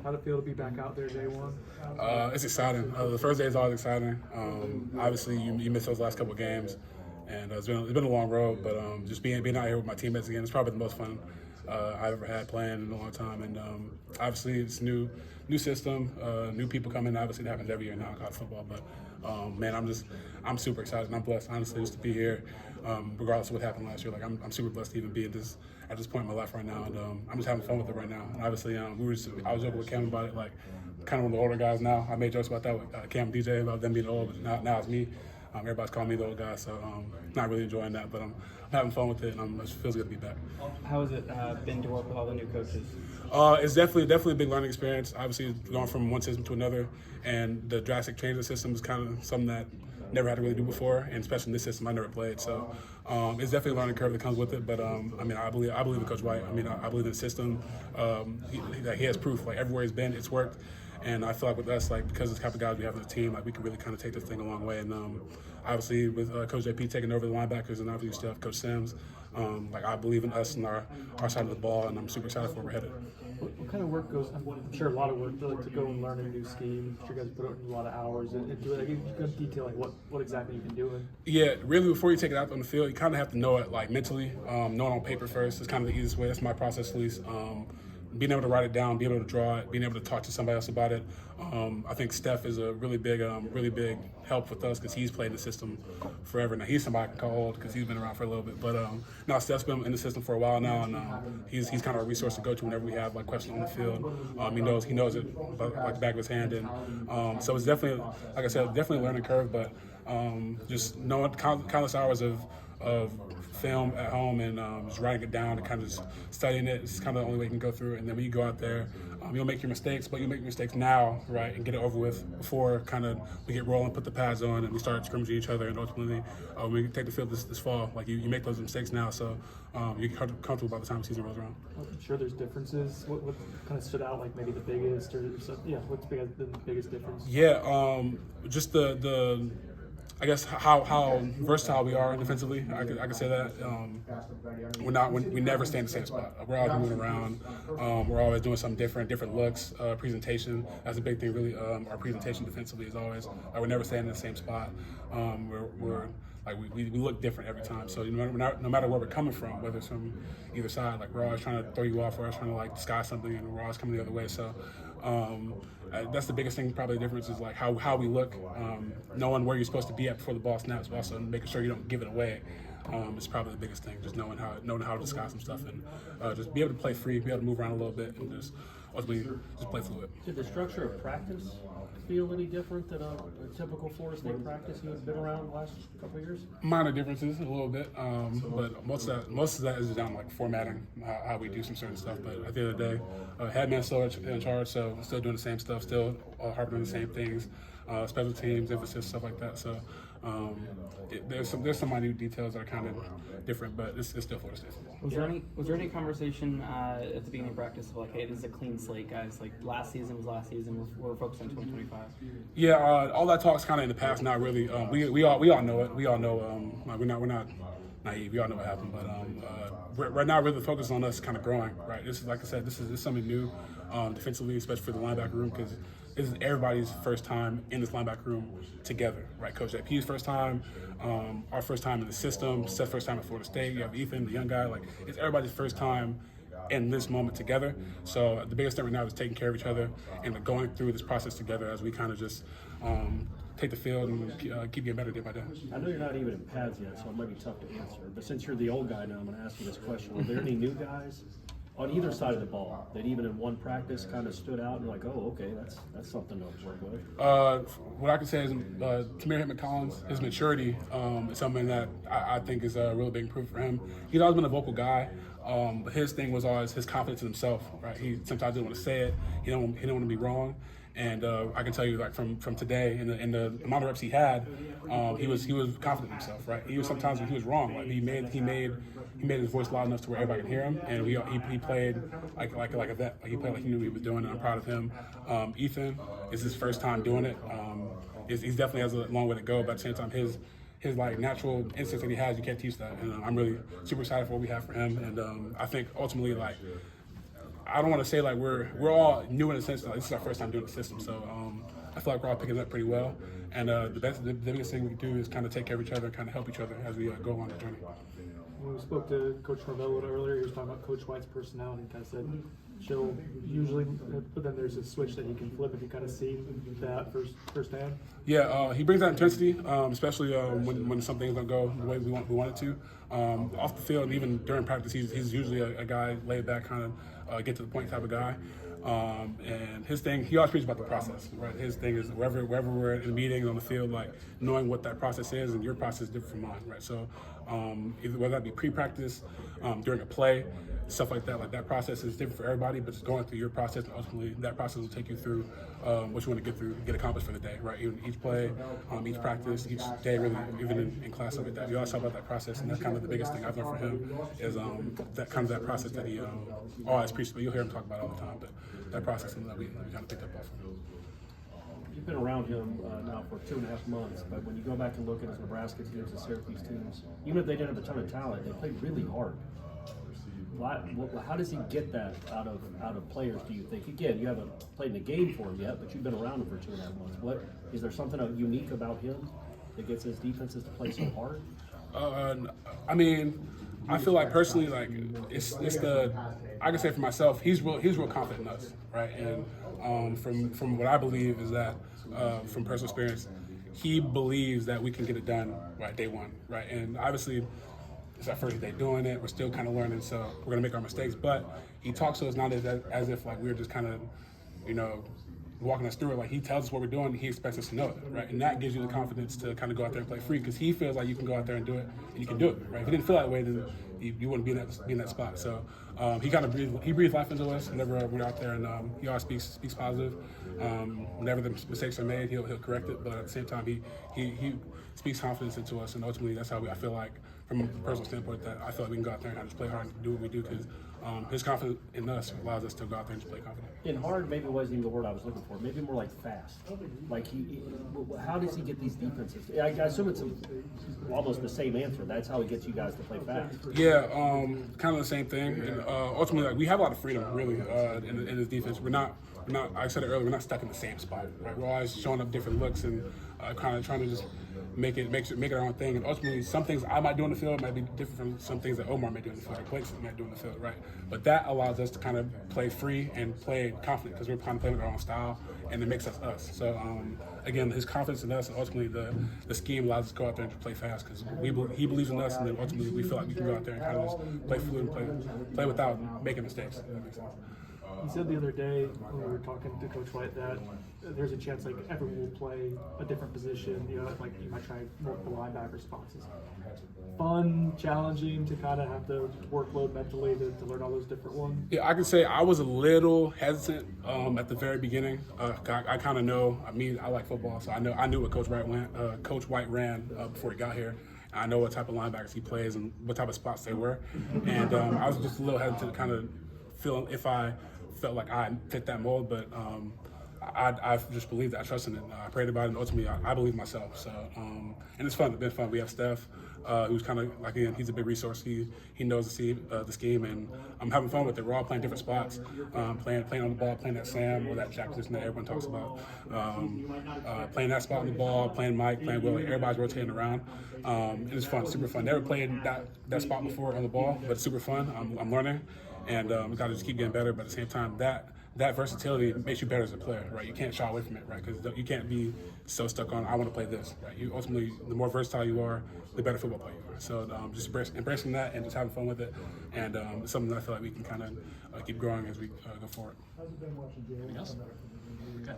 How'd it feel to be back out there day one? It's exciting. The first day is always exciting. Obviously, you miss those last couple of games, and it's been a long road. But just being out here with my teammates again is probably the most fun I've ever had playing in a long time. And obviously, it's new system, new people coming. Obviously, it happens every year now in college football. But man, I'm super excited and I'm blessed, honestly, just to be here. Regardless of what happened last year, like I'm super blessed to even be at this point in my life right now, and I'm just having fun with it right now. And obviously, I was joking with Cam about it, like kind of one of the older guys now. I made jokes about that with Cam and DJ about them being old, but now it's me. Everybody's calling me the old guy, so not really enjoying that, but I'm having fun with it, and it feels good to be back. How has it been to work with all the new coaches? It's definitely a big learning experience. Obviously, going from one system to another, and the drastic change of the system is kind of something that never had to really do before, and especially in this system I never played. So it's definitely a learning curve that comes with it. But I believe in Coach White. I believe in the system. He has proof. Like everywhere he's been, it's worked. And I feel like with us, like because of the type of guys we have on the team, like we can really kind of take this thing a long way. And obviously with Coach JP taking over the linebackers, and obviously we still have Coach Sims. Like I believe in us and our side of the ball, and I'm super excited for where we're headed. What kind of work goes? I'm sure a lot of work to go and learn a new scheme. I'm sure you guys put in a lot of hours and do it. Like, you can detail like what exactly you've been doing. Yeah, really. Before you take it out on the field, you kind of have to know it like mentally. Know it on paper first. It's kind of the easiest way. That's my process, at least. Being able to write it down, being able to draw it, being able to talk to somebody else about it. I think Steph is a really big help with us because he's played in the system forever. Now he's somebody I can call old because he's been around for a little bit. But now Steph's been in the system for a while now, and he's kind of a resource to go to whenever we have like questions on the field. He knows it like the back of his hand, and so it's definitely, like I said, definitely a learning curve. But just knowing countless hours of film at home and just writing it down and kind of just studying it. It's kind of the only way you can go through it. And then when you go out there, you'll make your mistakes, but you make your mistakes now, right, and get it over with before kind of we get rolling, put the pads on, and we start scrimmaging each other. And ultimately, when we take the field this fall, like you make those mistakes now, so you get comfortable by the time the season rolls around. I'm sure there's differences. What kind of stood out, like maybe the biggest, or what's been the biggest difference? Yeah, just the I guess how versatile we are defensively. I could say that we never stay in the same spot. We're always moving around. We're always doing something different looks, presentation. That's a big thing, really. Our presentation defensively is always we're never staying in the same spot. We're like we look different every time. So no matter where we're coming from, whether it's from either side, like we're always trying to throw you off, or trying to like disguise something, and we're always coming the other way. So that's the biggest thing. Probably the difference is like how we look, knowing where you're supposed to be at before the ball snaps, but also making sure you don't give it away. It's probably the biggest thing. Just knowing how to disguise some stuff, and just be able to play free, be able to move around a little bit, and just ultimately just play fluid. Did the structure of practice feel any different than a typical Florida State practice you've been around the last couple of years? Minor differences, a little bit, but most of that is down to like formatting, how we do some certain stuff. But at the end of the day, Headman's still in charge, so still doing the same stuff, still harping on the same things, special teams, emphasis, stuff like that. So there's some minute details that are kind of different, but it's still Florida State football. Was there any conversation at the beginning of practice of like, hey, this is a clean slate, guys? Like last season was last season. We're focused on 2025. Yeah, all that talk's kind of in the past now. Really, we all know it. We all know. We're not naive. We all know what happened. But right now, really focused on us kind of growing. Right. This is, like I said, this is something new defensively, especially for the linebacker room, because this is everybody's first time in this linebacker room together. Right. Coach JP's first time. Our first time in the system. Seth's first time at Florida State. You have Ethan, the young guy. Like it's everybody's first time in this moment together. So the biggest thing right now is taking care of each other and going through this process together as we kind of just take the field and keep getting better day by day. I know you're not even in pads yet, so it might be tough to answer. But since you're the old guy now, I'm going to ask you this question. Are there any new guys on either side of the ball that even in one practice kind of stood out and like, oh, okay, that's something to work with? What I can say is Tamir Hickman-Collins, his maturity is something that I think is a really big improvement for him. He's always been a vocal guy. But his thing was always his confidence in himself, right? He sometimes didn't want to say it. He didn't want to be wrong. And I can tell you, like from today, in the amount of reps he had, he was confident in himself, right? He was sometimes when he was wrong, like he made his voice loud enough to where everybody could hear him, and he played like a vet. Like he played like he knew what he was doing, and I'm proud of him. Ethan is his first time doing it. He's definitely has a long way to go, but at the same time, his like natural instincts that he has, you can't teach that, and I'm really super excited for what we have for him. And I think ultimately, like, I don't want to say like we're all new in a sense. Like, this is our first time doing the system, so I feel like we're all picking it up pretty well. And the biggest thing we can do is kind of take care of each other and kind of help each other as we go on the journey. When we spoke to Coach Norvell a little earlier, he was talking about Coach White's personality. Kind of said she'll usually, but then there's a switch that he can flip. If you kind of see that firsthand. Yeah, he brings that intensity, especially when some things don't go the way we want it to. Off the field, and even during practice, he's usually a guy laid back, kind of get to the point type of guy. And his thing, he always preaches about the process, right? His thing is wherever we're in meetings on the field, like knowing what that process is, and your process is different from mine, right? So either whether that be pre-practice, during a play, stuff like that process is different for everybody, but it's going through your process, and ultimately that process will take you through what you want to get accomplished for the day, right? Even each play, each practice, each day, really, even in class, stuff like that. We always talk about that process, and that's kind of the biggest thing I've learned from him is that process that he always preaches. But you'll hear him talk about it all the time, but that process that we kind of picked up off of him. You've been around him now for 2.5 months, but when you go back and look at his Nebraska teams and Syracuse teams, even if they didn't have a ton of talent, they played really hard. How does he get that out of players, do you think? Again, you haven't played in a game for him yet, but you've been around him for 2.5 months. Is there something unique about him that gets his defenses to play so hard? I mean, I feel like personally, like it's I can say for myself, he's real confident in us, right? And from what I believe is that from personal experience, he believes that we can get it done right day one, right? And obviously, it's our first day doing it. We're still kind of learning, so we're gonna make our mistakes. But he talks to us not as if like we're just kind of, walking us through it. Like he tells us what we're doing, and he expects us to know it, right? And that gives you the confidence to kind of go out there and play free, because he feels like you can go out there and do it, and you can do it, right? If he didn't feel that way, then you wouldn't be in that spot. So he kind of breathes life into us whenever we're out there, and he always speaks positive. Whenever the mistakes are made, he'll correct it, but at the same time, he speaks confidence into us, and ultimately that's how I feel like, from a personal standpoint, that I feel like we can go out there and just play hard and do what we do, because his confidence in us allows us to go out there and just play confident. In hard, maybe wasn't even the word I was looking for. Maybe more like fast. Like how does he get these defenses? I assume it's almost the same answer. That's how he gets you guys to play fast. Yeah, kind of the same thing. And ultimately, like, we have a lot of freedom, really, in his defense. We're not. I said it earlier. We're not stuck in the same spot, right? We're always showing up different looks and kind of trying to just make it our own thing. And ultimately, some things I might do on the field might be different from some things that Omar might do on the field, or Blake might do on the field, right? But that allows us to kind of play free and play confident, because we're kind of playing with our own style, and it makes us us. So again, his confidence in us, and ultimately the scheme allows us to go out there and play fast, because he believes in us, and then ultimately we feel like we can go out there and kind of just play fluid and play without making mistakes. If that makes sense. He said the other day when we were talking to Coach White that there's a chance like everyone will play a different position. Like you might try multiple linebacker spots. Fun, challenging to kind of have to workload mentally to learn all those different ones. Yeah, I can say I was a little hesitant at the very beginning. I kind of know. I mean, I like football, so I knew what Coach White ran before he got here. I know what type of linebackers he plays and what type of spots they were, and I was just a little hesitant to kind of feel if I felt like I fit that mold, but I just believed that. I trusted it. I prayed about it, and ultimately I believe myself. So, and it's fun. It's been fun. We have Steph, who's kind of like, again, he's a big resource. He knows the scheme, and I'm having fun with it. We're all playing different spots, playing on the ball, playing that Sam or that Jack position that everyone talks about, playing that spot on the ball, playing Mike, playing Willie. Everybody's rotating around, and it's fun, super fun. Never played that spot before on the ball, but it's super fun. I'm learning. And we got to just keep getting better, but at the same time, that versatility makes you better as a player, right? You can't shy away from it, right? Because you can't be so stuck on, I want to play this, right? You ultimately, the more versatile you are, the better football player you are. So just embracing that and just having fun with it, and it's something that I feel like we can kind of keep growing as we go forward. Anything else? Okay, thank you.